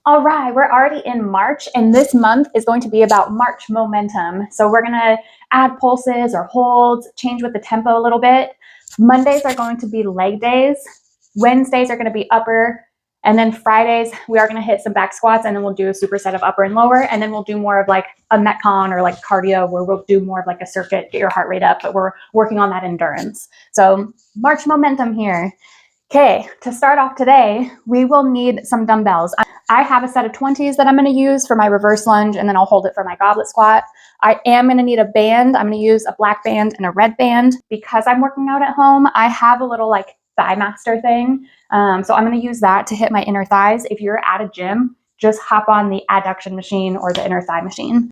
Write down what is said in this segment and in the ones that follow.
All right, we're already in March, and this month is going to be about March momentum. So we're going to add pulses or holds, change with the tempo a little bit. Mondays are going to be leg days. Wednesdays are going to be upper. And then Fridays, we are going to hit some back squats, and then we'll do a superset of upper and lower. And then we'll do more of like a Metcon or like cardio, where we'll do more of like a circuit, get your heart rate up, but we're working on that endurance. So March momentum here. Okay, to start off today, we will need some dumbbells. I have a set of 20s that I'm going to use for my reverse lunge, and then I'll hold it for my goblet squat. I am going to need a band. I'm going to use a black band and a red band. Because I'm working out at home, I have a little like thigh master thing. So I'm going to use that to hit my inner thighs. If you're at a gym, just hop on the adduction machine or the inner thigh machine.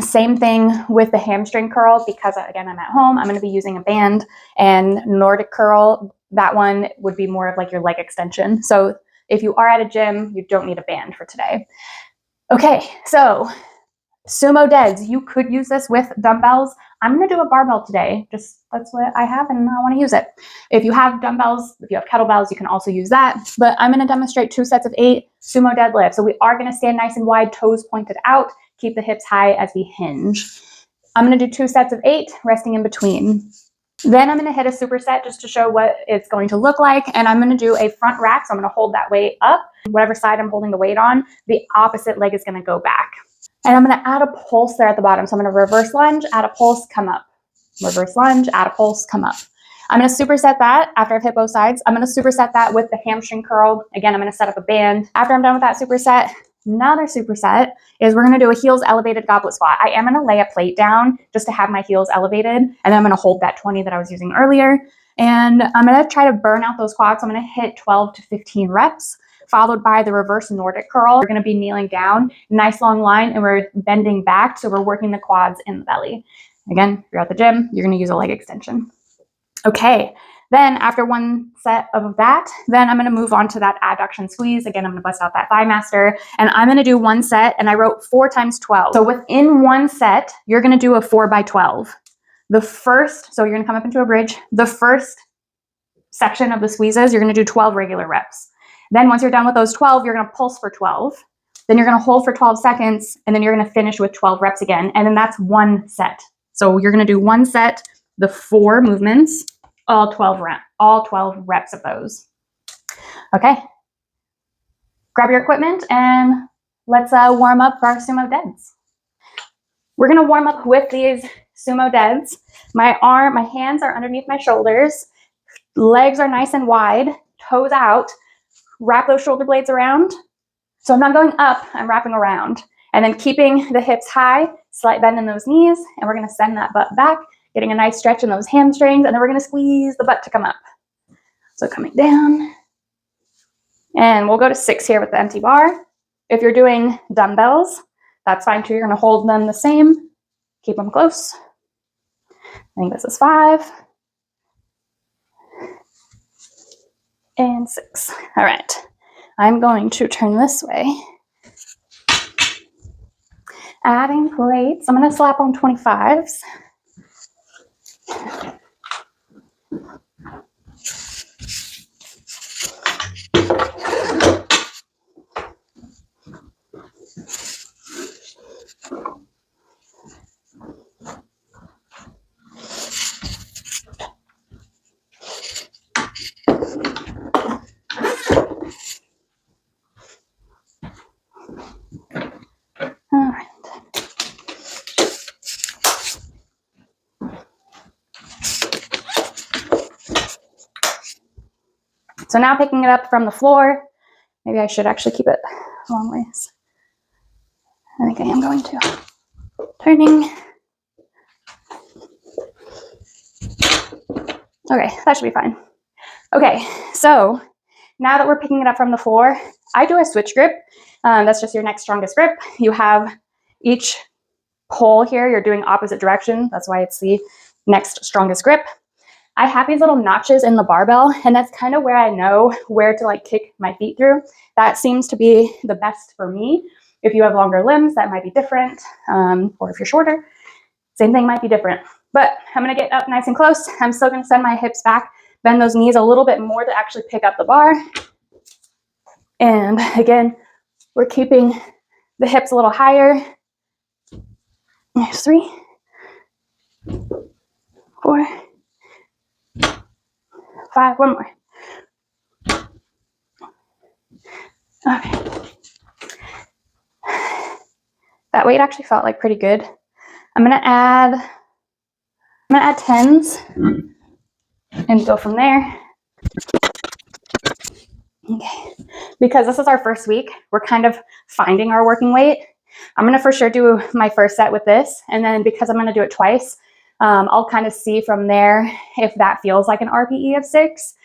Same thing with the hamstring curl, because again, I'm at home, I'm going to be using a band, and Nordic curl, that one would be more of like your leg extension. So if you are at a gym, you don't need a band for today. Okay, so sumo deads, you could use this with dumbbells. I'm going to do a barbell today. Just that's what I have and I want to use it. If you have dumbbells, if you have kettlebells, you can also use that. But I'm going to demonstrate 2 sets of 8 sumo deadlift. So we are going to stand nice and wide, toes pointed out, keep the hips high as we hinge. I'm going to do 2 sets of 8, resting in between. Then I'm going to hit a superset just to show what it's going to look like. And I'm going to do a front rack. So I'm going to hold that weight up. Whatever side I'm holding the weight on, the opposite leg is going to go back. And I'm going to add a pulse there at the bottom. So I'm going to reverse lunge, add a pulse, come up. Reverse lunge, add a pulse, come up. I'm going to superset that after I've hit both sides. I'm going to superset that with the hamstring curl. Again, I'm going to set up a band. After I'm done with that superset, another superset is we're going to do a heels elevated goblet squat. I am going to lay a plate down just to have my heels elevated, and then I'm going to hold that 20 that I was using earlier. And I'm going to try to burn out those quads. So I'm going to hit 12 to 15 reps, followed by the reverse Nordic curl. We're going to be kneeling down, nice long line, and we're bending back. So we're working the quads in the belly. Again, if you're at the gym, you're going to use a leg extension. Okay. Then after 1 set of that, then I'm going to move on to that adduction squeeze. Again, I'm going to bust out that thigh master, and I'm going to do 1 set, and I wrote 4 times 12. So within 1 set, you're going to do a 4 by 12. The first, so you're going to come up into a bridge. The first section of the squeezes, you're going to do 12 regular reps. Then once you're done with those 12, you're going to pulse for 12. Then you're going to hold for 12 seconds, and then you're going to finish with 12 reps again. And then that's 1 set. So you're going to do 1 set, the 4 movements, all 12 reps of those. Okay. Grab your equipment and let's warm up for our sumo deads. We're going to warm up with these sumo deads. My hands are underneath my shoulders. Legs are nice and wide, toes out. Wrap those shoulder blades around. So I'm not going up, I'm wrapping around. And then keeping the hips high, slight bend in those knees, and we're going to send that butt back, getting a nice stretch in those hamstrings, and then we're going to squeeze the butt to come up. So coming down. And we'll go to 6 here with the empty bar. If you're doing dumbbells, that's fine too. You're going to hold them the same. Keep them close. I think this is 5. And 6. All right. I'm going to turn this way. Adding plates. I'm going to slap on 25s. All right. So now picking it up from the floor. Maybe I should actually keep it a long ways. I think I am going to. Turning. Okay, that should be fine. Okay, so now that we're picking it up from the floor, I do a switch grip. That's just your next strongest grip. You have each pole here, you're doing opposite direction. That's why it's the next strongest grip. I have these little notches in the barbell, and that's kind of where I know where to like kick my feet through. That seems to be the best for me. If you have longer limbs, that might be different. Or if you're shorter, same thing might be different. But I'm going to get up nice and close. I'm still going to send my hips back, bend those knees a little bit more to actually pick up the bar. And again, We're keeping the hips a little higher. There's 3, 4, 5, one more. Okay. That weight actually felt like pretty good. I'm gonna add 10s and go from there. Okay, because this is our first week, we're kind of finding our working weight. I'm gonna for sure do my first set with this, and then because I'm gonna do it twice, I'll kind of see from there if that feels like an RPE of 6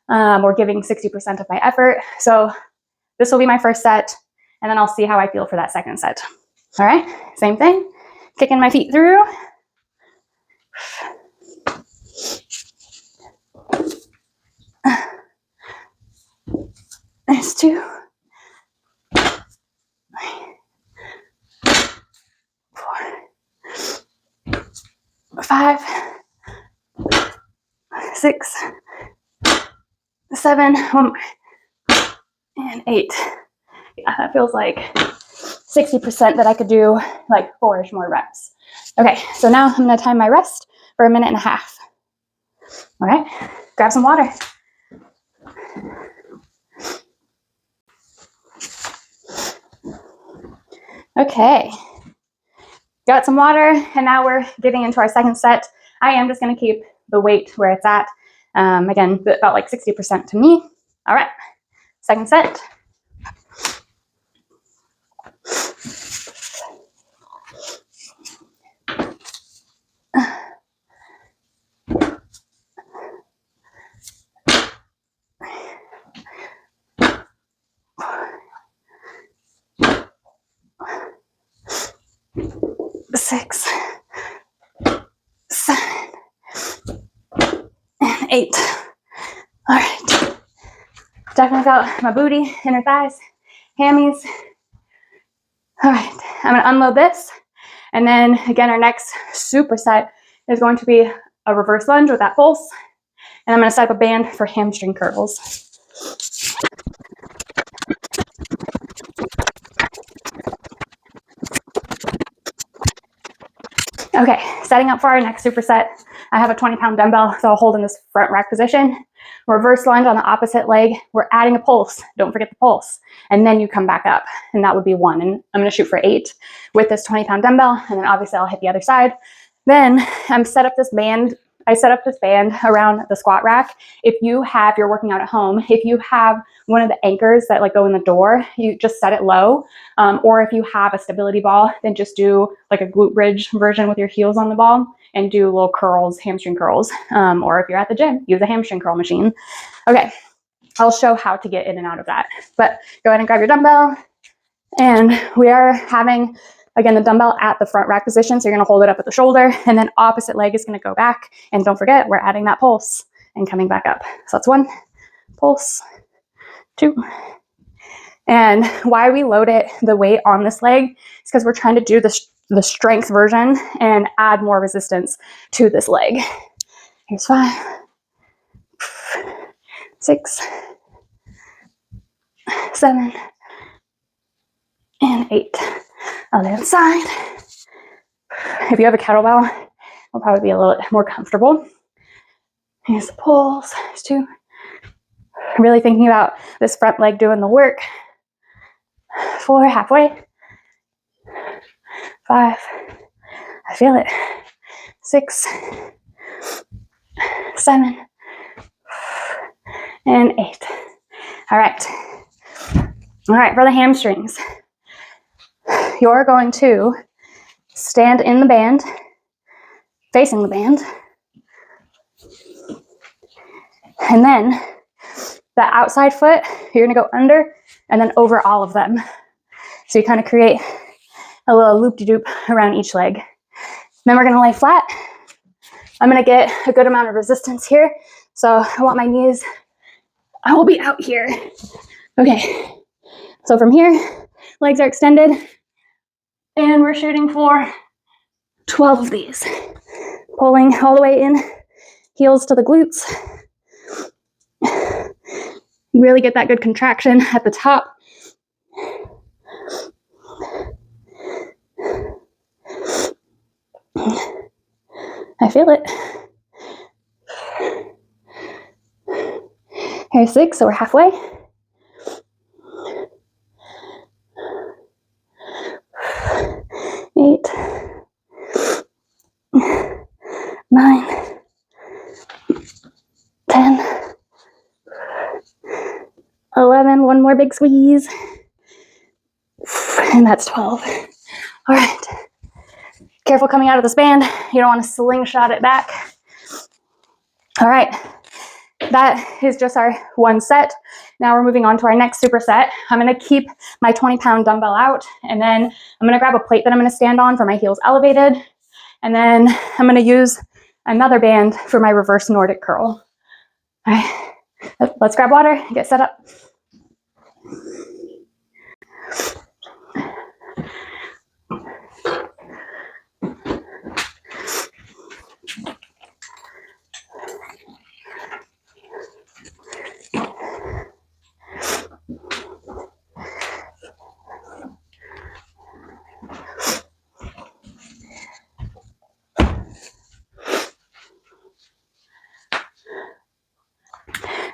or giving 60% of my effort. So this will be my first set, and then I'll see how I feel for that second set. All right, same thing, kicking my feet through. There's 2, 4, 5, 6, 7, one more, and 8. Yeah, that feels like 60% that I could do like 4-ish more reps. Okay, so now I'm gonna time my rest for 1.5 minutes. All right, grab some water. Okay, got some water, and now we're getting into our second set. I am just gonna keep the weight where it's at. Again, it felt like 60% to me. All right, second set. Six, 7, and 8. All right. Definitely felt my booty, inner thighs, hammies. All right, I'm gonna unload this. And then again, our next superset is going to be a reverse lunge with that pulse. And I'm gonna set up a band for hamstring curls. Okay, setting up for our next superset. I have a 20-pound dumbbell, so I'll hold in this front rack position. Reverse lunge on the opposite leg. We're adding a pulse. Don't forget the pulse. And then you come back up, and that would be 1. And I'm gonna shoot for 8 with this 20-pound dumbbell, and then obviously I'll hit the other side. Then I set up this band around the squat rack. If you're working out at home, if you have one of the anchors that like go in the door, you just set it low. Or if you have a stability ball, then just do like a glute bridge version with your heels on the ball and do little curls, hamstring curls. Or if you're at the gym, use a hamstring curl machine. Okay, I'll show how to get in and out of that. But go ahead and grab your dumbbell. And we are having, again, the dumbbell at the front rack position. So you're gonna hold it up at the shoulder, and then opposite leg is gonna go back. And don't forget, we're adding that pulse and coming back up. So that's 1, pulse, 2. And why we load the weight on this leg is because we're trying to do the strength version and add more resistance to this leg. Here's 5, 6, 7, and 8. On the other side. If you have a kettlebell, it'll probably be a little more comfortable. Here's the pulse. There's 2. Really thinking about this front leg doing the work. 4, halfway. 5, I feel it. 6, 7, and 8. All right. All right, for the hamstrings, you're going to stand in the band, facing the band, and then the outside foot, you're gonna go under and then over all of them. So you kind of create a little loop-de-doop around each leg. Then we're gonna lay flat. I'm gonna get a good amount of resistance here. So I want my knees, I will be out here. Okay, so from here, legs are extended, and we're shooting for 12 of these. Pulling all the way in, heels to the glutes. Really get that good contraction at the top. I feel it. Here's 6, so we're halfway. 8, 9, 10, 11, one more big squeeze. And that's 12. All right. Careful coming out of this band. You don't want to slingshot it back. All right. That is just our one set. Now we're moving on to our next superset. I'm going to keep my 20-pound dumbbell out, and then I'm going to grab a plate that I'm going to stand on for my heels elevated, and then I'm going to use another band for my reverse Nordic curl. All right, let's grab water and get set up.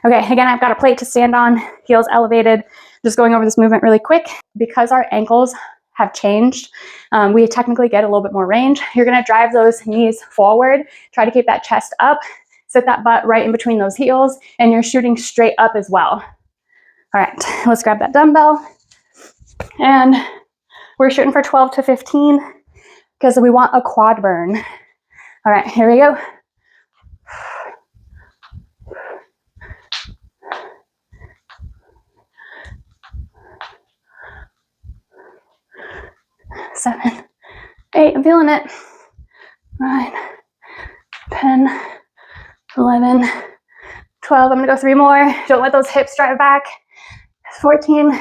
Okay, again, I've got a plate to stand on, heels elevated. Just going over this movement really quick. Because our ankles have changed, we technically get a little bit more range. You're gonna drive those knees forward, try to keep that chest up, sit that butt right in between those heels, and you're shooting straight up as well. All right, let's grab that dumbbell. And we're shooting for 12 to 15 because we want a quad burn. All right, here we go. 7, 8, I'm feeling it. 9, 10, 11, 12. I'm gonna go 3 more. Don't let those hips drive back. 14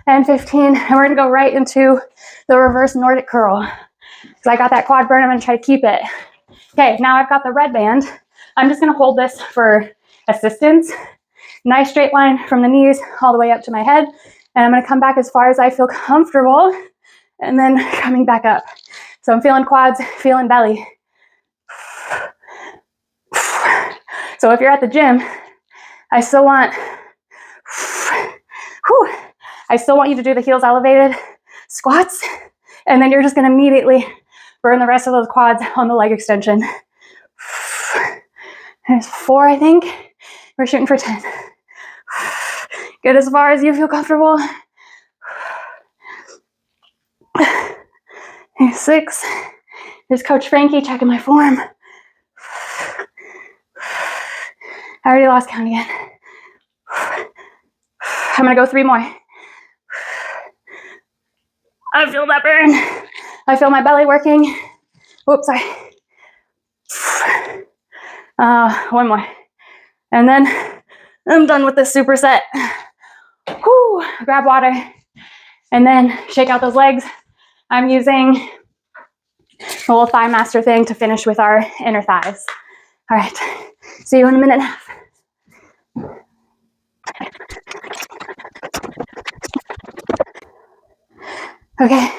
and 15. And we're gonna go right into the reverse Nordic curl. So I got that quad burn, I'm gonna try to keep it. Okay, now I've got the red band. I'm just gonna hold this for assistance. Nice straight line from the knees all the way up to my head. And I'm gonna come back as far as I feel comfortable, and then coming back up. So I'm feeling quads, feeling belly. So if you're at the gym, I still want you to do the heels elevated squats, and then you're just gonna immediately burn the rest of those quads on the leg extension. There's 4, I think. We're shooting for 10. Get as far as you feel comfortable. Here's 6. Here's Coach Frankie checking my form. I already lost count again. I'm gonna go 3 more. I feel that burn. I feel my belly working. Oops, sorry. 1 more. And then I'm done with this superset. Whew, grab water and then shake out those legs. I'm using a little thigh master thing to finish with our inner thighs. All right, see you in a minute and a half. Okay,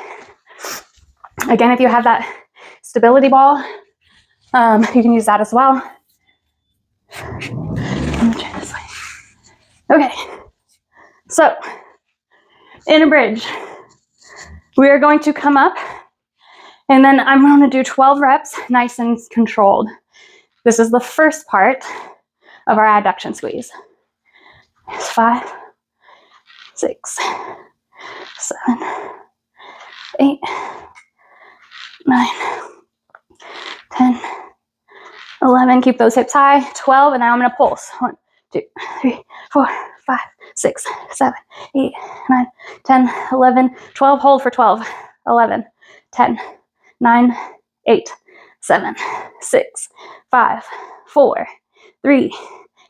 again, if you have that stability ball, you can use that as well. I'm gonna try this way. Okay, so in a bridge, we are going to come up, and then I'm going to do 12 reps, nice and controlled. This is the first part of our adduction squeeze. It's 5, 6, 7, 8, 9, 10, 11. Keep those hips high. 12, and now I'm going to pulse. 1, 2, 3, 4, 5, 6, 7, 8, 9, 10, 11, 12. Hold for 12. 11, 10, 9, 8, 7, 6, 5, 4, 3,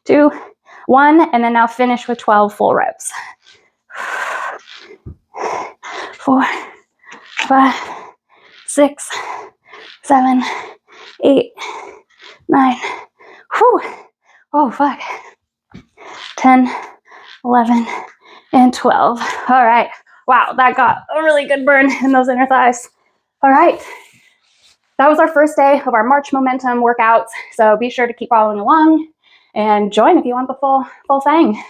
2, 1. And then now finish with 12 full reps. 4, 5, 6, 7, 8, 9. Whew. Oh, fuck. 10, 11, and 12. All right. Wow, that got a really good burn in those inner thighs. All right. that was our first day of our March Momentum workouts. So be sure to keep following along and join if you want the full thing.